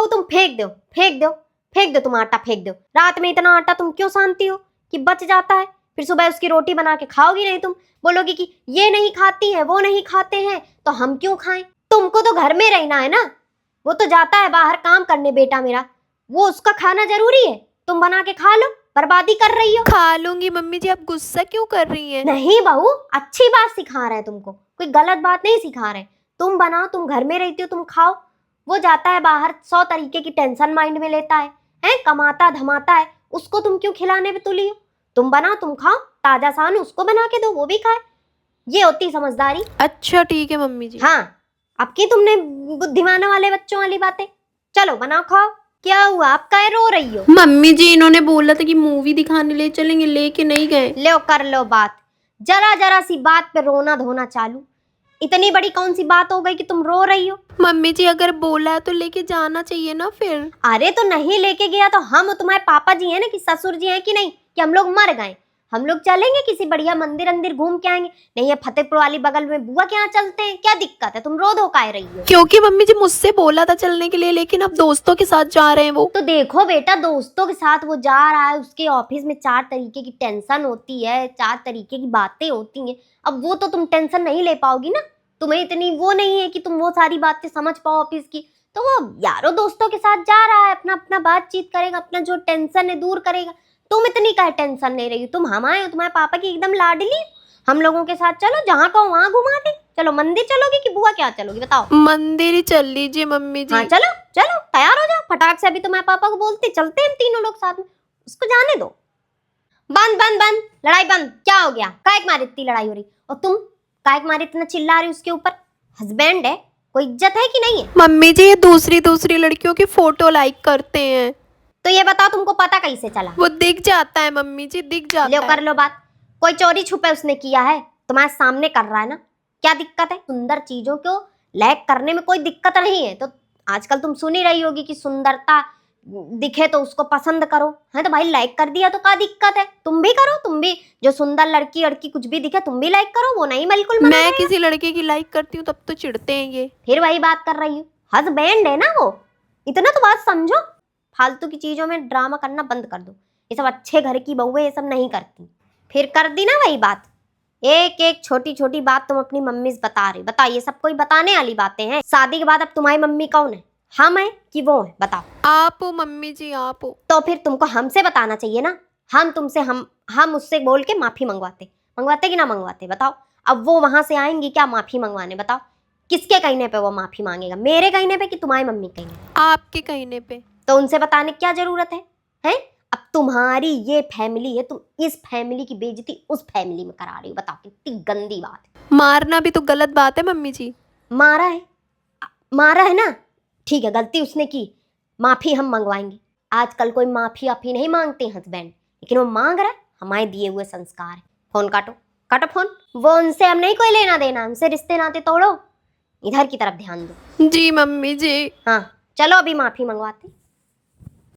बहू तुम फेंक दो, फेंक दो, फेंक दो, तुम आटा फेंक दो। रात में इतना आटा तुम क्यों सानती हो कि बच जाता है? फिर सुबह उसकी रोटी बना के खाओगी नहीं, तुम बोलोगी कि ये नहीं खाती है, वो नहीं खाते हैं, तो हम क्यों खाएं? तुमको तो घर में रहना है ना, वो तो जाता है बाहर काम करने बेटा मेरा, वो उसका खाना जरूरी है, तुम बना के खा लो, बर्बादी कर रही हो। खा लूंगी मम्मी जी, आप गुस्सा क्यों कर रही हैं? नहीं बहू, अच्छी बात सिखा रहे हैं तुमको, कोई गलत बात नहीं सिखा रहे। तुम बनाओ, तुम घर में रहती हो, तुम खाओ। वो जाता है बाहर, 100 तरीके की टेंशन माइंड में लेता है, कमाता धमाता है, उसको तुम क्यों खिलाने पे तुली हो? तुम बनाओ, तुम खाओ, ताजा सान उसको बना के दो, वो भी खाए, ये होती समझदारी। अच्छा ठीक है मम्मी जी। हाँ, अब की तुमने बुद्धिमानों वाले बच्चों वाली बातें। चलो बनाओ खाओ। क्या हुआ, आप काहे रो रही हो? मम्मी जी इन्होंने बोला था कि मूवी दिखाने ले चलेंगे, लेके नहीं गए। लो कर लो बात, जरा जरा सी बात पे रोना धोना चालू। इतनी बड़ी कौन सी बात हो गई कि तुम रो रही हो? मम्मी जी अगर बोला है तो लेके जाना चाहिए ना फिर। अरे तो नहीं लेके गया तो हम तुम्हारे पापा जी हैं ना, कि ससुर जी हैं कि नहीं, कि हम लोग मर गए? हम लोग चलेंगे किसी बढ़िया मंदिर अंदिर घूम के आएंगे। नहीं, ये फतेहपुर वाली बगल में बुआ के यहाँ चलते हैं, क्या दिक्कत है? तुम रो धो काहे रही हो? क्योंकि मम्मी जी मुझसे बोला था चलने के लिए, लेकिन अब दोस्तों के साथ जा रहे हैं वो। तो देखो बेटा, दोस्तों के साथ वो जा रहा है, उसके ऑफिस में 4 तरीके की टेंशन होती है, 4 तरीके की बातें होती हैं। अब वो तो तुम टेंशन नहीं ले पाओगी ना, तुम्हें इतनी वो नहीं है कि तुम वो सारी बातें समझ पाओ ऑफिस की। तो वो यारो दोस्तों के साथ जा रहा है, अपना अपना बातचीत करेगा, अपना जो टेंशन है दूर करेगा। तुम इतनी काहे टेंशन ले रही हो? तुम हमारे हो, तुम्हारे पापा की एकदम लाडली। हम लोगों के साथ चलो, जहाँ कहो वहाँ घुमा दे। चलो मंदिर चलोगी कि बुआ क्या चलोगी, बताओ? मंदिर ही चल लीजिए मम्मी जी। हाँ चलो चलो, तैयार हो जाओ फटाक से। अभी तुम्हारे पापा को बोलते चलते हैं तीनों लोग साथ में, उसको जाने दो। बंद बंद बंद, लड़ाई बंद। क्या हो गया, काहे के मारे इतनी लड़ाई हो रही? और तुम काहे के मारे इतना चिल्ला रही उसके ऊपर? हस्बैंड है, कोई इज्जत है कि नहीं है? मम्मी जी ये दूसरी दूसरी लड़कियों की फोटो लाइक करते हैं। तो ये बताओ, तुमको पता कैसे चला? वो दिख जाता है मम्मी जी, दिख जाता लो है। कर लो बात। कोई चोरी छुपे उसने किया है? तुम्हारे सामने कर रहा है ना, क्या दिक्कत है? सुंदर चीजों को लाइक करने में कोई दिक्कत नहीं है। तो आजकल तुम सुन ही रही होगी कि सुंदरता दिखे तो उसको पसंद करो, है तो भाई लाइक कर दिया तो क्या दिक्कत है? तुम भी करो, तुम भी जो सुंदर लड़की लड़की कुछ भी दिखे तुम भी लाइक करो, वो नहीं बिल्कुल मना मैं रहेगा। किसी लड़के की लाइक करती हूँ तब तो चिढ़ते हैं ये। फिर वही बात कर रही हूँ, हस्बैंड है ना वो, इतना तो बात समझो। फालतू की चीजों में ड्रामा करना बंद कर दो, ये सब अच्छे घर की बहुएं ये सब नहीं करती। फिर कर दी ना वही बात, एक एक छोटी छोटी बात तुम अपनी मम्मी से बता रही। बताओ, ये सब कोई बताने वाली बातें हैं? शादी के बाद अब तुम्हारी मम्मी कौन है, हम है कि वो है? बताओ। आप हो मम्मी जी, आप हो। तो फिर तुमको हमसे बताना चाहिए ना, हम तुमसे हम उससे बोल के माफी मंगवाते कि ना मंगवाते? बताओ। अब वो वहां से आएंगी क्या माफी मंगवाने? बताओ, किसके कहने पे वो माफी मांगेगा, मेरे कहने पे कि तुम्हारी मम्मी कहने पे? आपके कहने पे। तो उनसे बताने की क्या जरूरत है? हैं? अब तुम्हारी ये फैमिली है, तुम इस फैमिली की बेइज्जती उस फैमिली में करा रही हो। बताओ, कितनी गंदी बात है। मारना भी तो गलत बात है मम्मी जी। मारा है, मारा है ना, ठीक है, गलती उसने की, माफी हम मंगवाएंगे। आजकल कोई माफी आपी नहीं मांगते हस्बैंड, लेकिन वो मांग रहा है, हमारे दिए हुए संस्कार है। फोन काटो, काटो फोन। वो उनसे हम नहीं कोई लेना देना, उनसे रिश्ते नाते तोड़ो, इधर की तरफ ध्यान दो। जी मम्मी जी। हाँ चलो, अभी माफी मंगवाते।